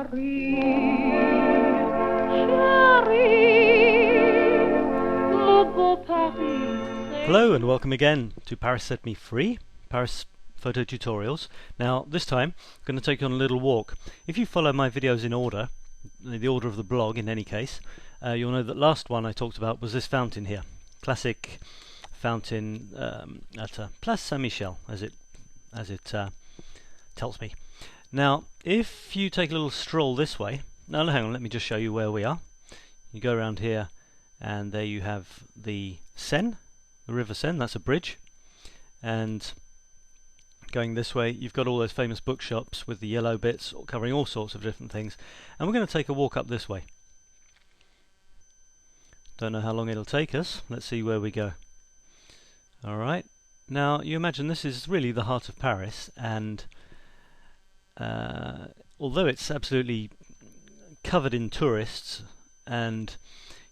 chérie, chérie, mon beau Paris. Hello and welcome again to Paris Set Me Free, Paris Photo Tutorials. Now this time I'm going to take you on a little walk. If you follow my videos in order, the order of the blog in any case, you'll know that last one I talked about was this fountain here. Classic fountain at Place Saint-Michel, as it tells me. Now if you take a little stroll this way, now hang on, let me just show you where we are. You go around here and there you have the Seine, the River Seine, that's a bridge, and going this way you've got all those famous bookshops with the yellow bits covering all sorts of different things, and we're going to take a walk up this way. Don't know how long it'll take us, let's see where we go. Alright, now you imagine this is really the heart of Paris, and although it's absolutely covered in tourists and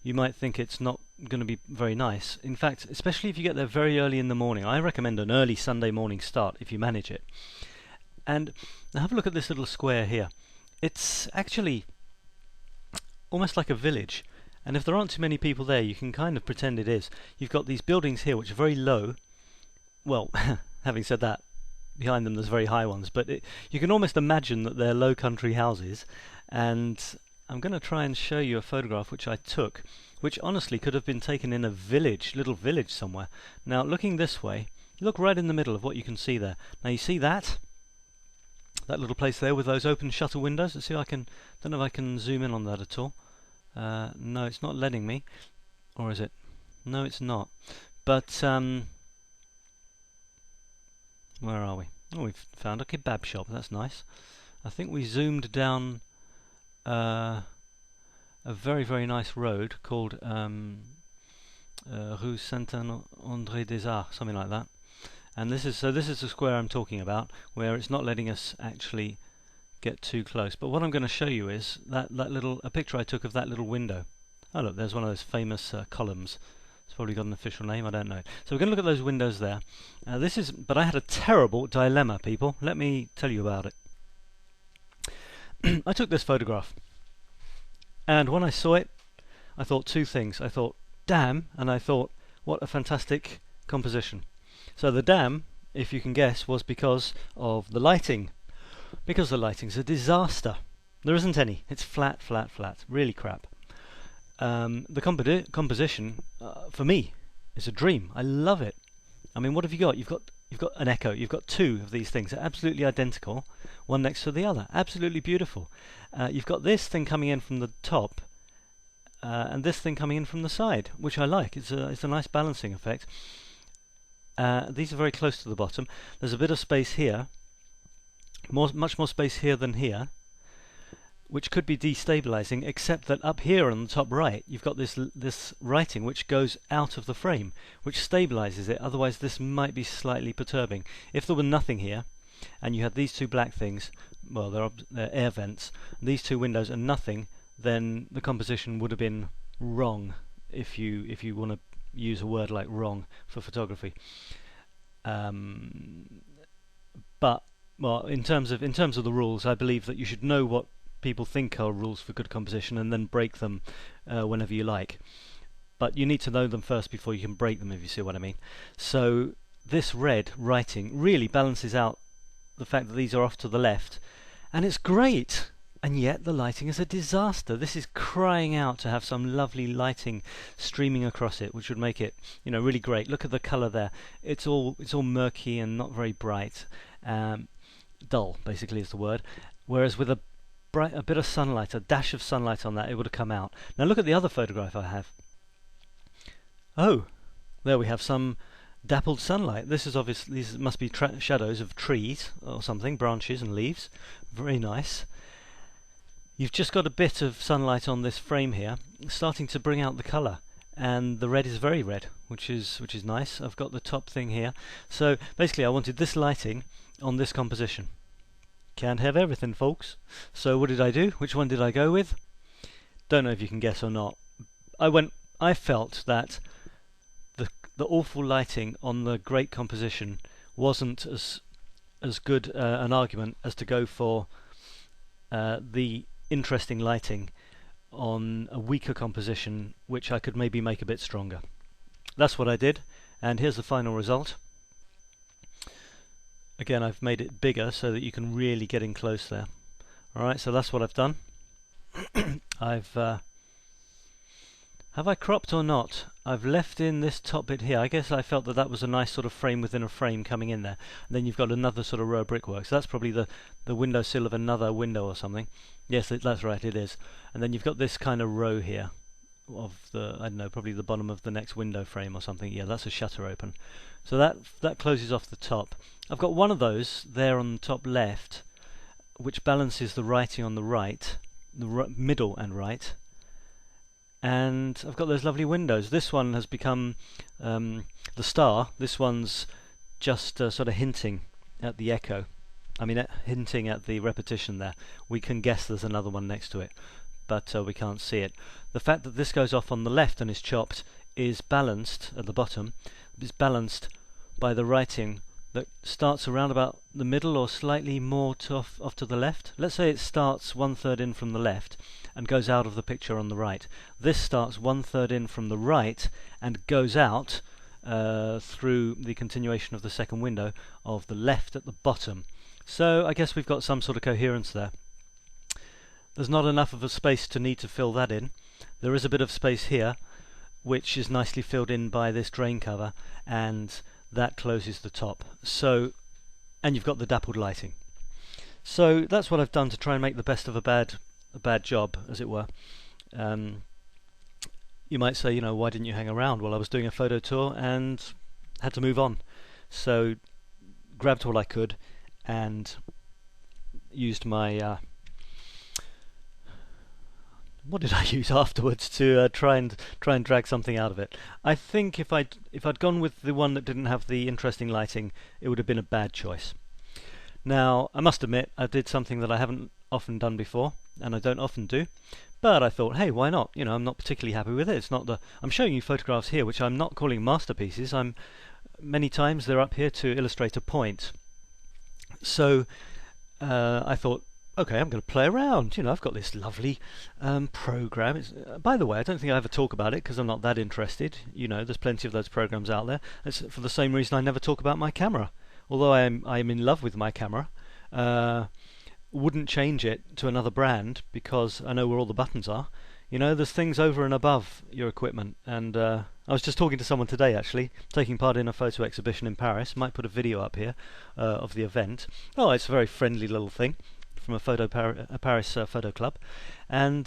you might think it's not going to be very nice. In fact, especially if you get there very early in the morning, I recommend an early Sunday morning start if you manage it. And now have a look at this little square here. It's actually almost like a village, and if there aren't too many people there you can kind of pretend it is. You've got these buildings here which are very low. Well, having said that, behind them there's very high ones, but you can almost imagine that they're low country houses. And I'm going to try and show you a photograph which I took, which honestly could have been taken in a village, little village somewhere. Now looking this way, look right in the middle of what you can see there. Now you see that little place there with those open shutter windows. Let's see if I can, don't know if I can zoom in on that at all. No, it's not letting me. Or is it? No, it's not. But where are we? Oh, we've found a kebab shop, that's nice. I think we zoomed down a very, very nice road called Rue Saint-André-des-Arts, something like that. And this is the square I'm talking about, where it's not letting us actually get too close. But what I'm going to show you is a picture I took of that little window. Oh look, there's one of those famous columns. It's probably got an official name, I don't know. So we're going to look at those windows there. But I had a terrible dilemma, people. Let me tell you about it. I took this photograph, and when I saw it, I thought two things. I thought, damn, and I thought, what a fantastic composition. So the damn, if you can guess, was because of the lighting. Because the lighting's a disaster. There isn't any. It's flat, flat, flat. Really crap. The composition, for me, is a dream. I love it. I mean, what have you got? You've got an echo. You've got two of these things. They're absolutely identical, one next to the other. Absolutely beautiful. You've got this thing coming in from the top, and this thing coming in from the side, which I like. It's a nice balancing effect. These are very close to the bottom. There's a bit of space here, much more space here than here, which could be destabilizing, except that up here on the top right you've got this writing which goes out of the frame, which stabilizes it. Otherwise this might be slightly perturbing. If there were nothing here and you had these two black things, well, they're air vents, these two windows and nothing, then the composition would have been wrong, if you want to use a word like wrong for photography. But well, in terms of the rules, I believe that you should know what people think are rules for good composition and then break them whenever you like. But you need to know them first before you can break them, if you see what I mean. So this red writing really balances out the fact that these are off to the left, and it's great. And yet the lighting is a disaster. This is crying out to have some lovely lighting streaming across it, which would make it, you know, really great. Look at the colour there. It's all murky and not very bright. Dull, basically, is the word. Whereas with a bit of sunlight, a dash of sunlight on that, it would have come out. Now look at the other photograph I have. Oh, there we have some dappled sunlight. This is obviously, these must be shadows of trees or something, branches and leaves. Very nice. You've just got a bit of sunlight on this frame here, starting to bring out the colour, and the red is very red, which is nice. I've got the top thing here. So basically I wanted this lighting on this composition. Can't have everything, folks. So what did I do? Which one did I go with? Don't know if you can guess or not. I felt that the awful lighting on the great composition wasn't as good an argument as to go for the interesting lighting on a weaker composition, which I could maybe make a bit stronger. That's what I did, and here's the final result. Again, I've made it bigger so that you can really get in close there. Alright, so that's what I've done. Have I cropped or not? I've left in this top bit here. I guess I felt that that was a nice sort of frame within a frame coming in there. And then you've got another sort of row of brickwork. So that's probably the windowsill of another window or something. Yes, that's right, it is. And then you've got this kind of row here of the, I don't know, probably the bottom of the next window frame or something. Yeah, that's a shutter open. So that closes off the top. I've got one of those there on the top left, which balances the writing on the right, the middle and right. And I've got those lovely windows. This one has become the star. This one's just sort of hinting at the echo. I mean, hinting at the repetition there. We can guess there's another one next to it, but we can't see it. The fact that this goes off on the left and is chopped is balanced at the bottom. It's balanced by the writing that starts around about the middle or slightly more off to the left. Let's say it starts 1/3 in from the left and goes out of the picture on the right. This starts 1/3 in from the right and goes out through the continuation of the second window of the left at the bottom. So I guess we've got some sort of coherence there. There's not enough of a space to need to fill that in. There is a bit of space here which is nicely filled in by this drain cover, and that closes the top. So, and you've got the dappled lighting. So that's what I've done to try and make the best of a bad job, as it were. You might say, you know, why didn't you hang around? Well, I was doing a photo tour and had to move on. So grabbed all I could and used my what did I use afterwards to try and drag something out of it? I think if I'd gone with the one that didn't have the interesting lighting, it would have been a bad choice. Now, I must admit, I did something that I haven't often done before, and I don't often do. But I thought, hey, why not? You know, I'm not particularly happy with it. It's not I'm showing you photographs here, which I'm not calling masterpieces. Many times they're up here to illustrate a point. So I thought, okay, I'm going to play around. You know, I've got this lovely program. By the way, I don't think I ever talk about it because I'm not that interested. You know, there's plenty of those programs out there. It's for the same reason I never talk about my camera. Although I'm in love with my camera, wouldn't change it to another brand because I know where all the buttons are. You know, there's things over and above your equipment. And I was just talking to someone today, actually, taking part in a photo exhibition in Paris. Might put a video up here of the event. Oh, it's a very friendly little thing from a Paris photo club, and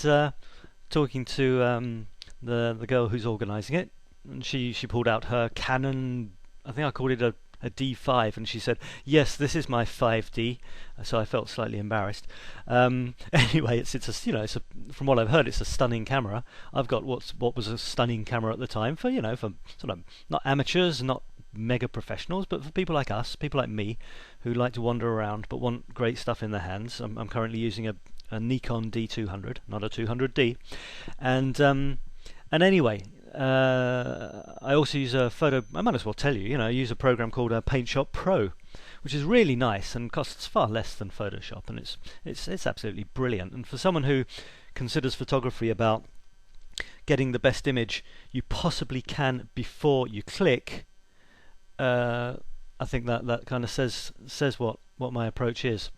talking to the girl who's organising it, and she pulled out her Canon. I think I called it a D5, and she said, "Yes, this is my 5D." So I felt slightly embarrassed. Anyway, from what I've heard, it's a stunning camera. I've got what was a stunning camera at the time for sort of not amateurs, not mega professionals, but for people like us, people like me, who like to wander around but want great stuff in their hands. I'm currently using a Nikon D200, not a 200D, and anyway, I also use a photo. I might as well tell you. I use a program called PaintShop Pro, which is really nice and costs far less than Photoshop, and it's absolutely brilliant. And for someone who considers photography about getting the best image you possibly can before you click, I think that kind of says what my approach is.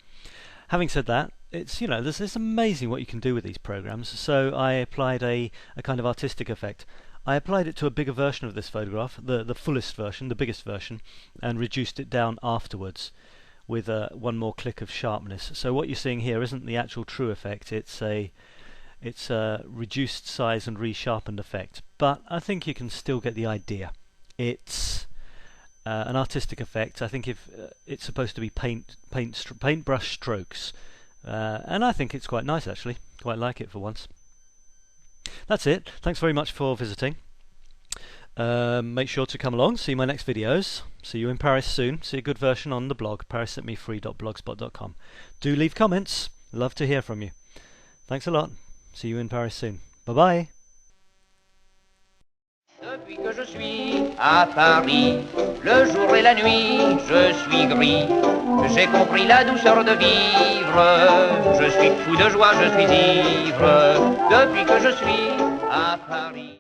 Having said that, it's amazing what you can do with these programs. So I applied a kind of artistic effect. I applied it to a bigger version of this photograph, the fullest version, the biggest version, and reduced it down afterwards with one more click of sharpness. So what you're seeing here isn't the actual true effect. It's a reduced size and resharpened effect. But I think you can still get the idea. It's an artistic effect. I think if it's supposed to be paintbrush strokes, and I think it's quite nice actually. Quite like it for once. That's it. Thanks very much for visiting. Make sure to come along, see my next videos. See you in Paris soon. See a good version on the blog, parissetmefree.blogspot.com. Do leave comments. Love to hear from you. Thanks a lot. See you in Paris soon. Bye bye. Depuis que je suis à Paris, le jour et la nuit, je suis gris. J'ai compris la douceur de vivre. Je suis fou de joie, je suis ivre. Depuis que je suis à Paris.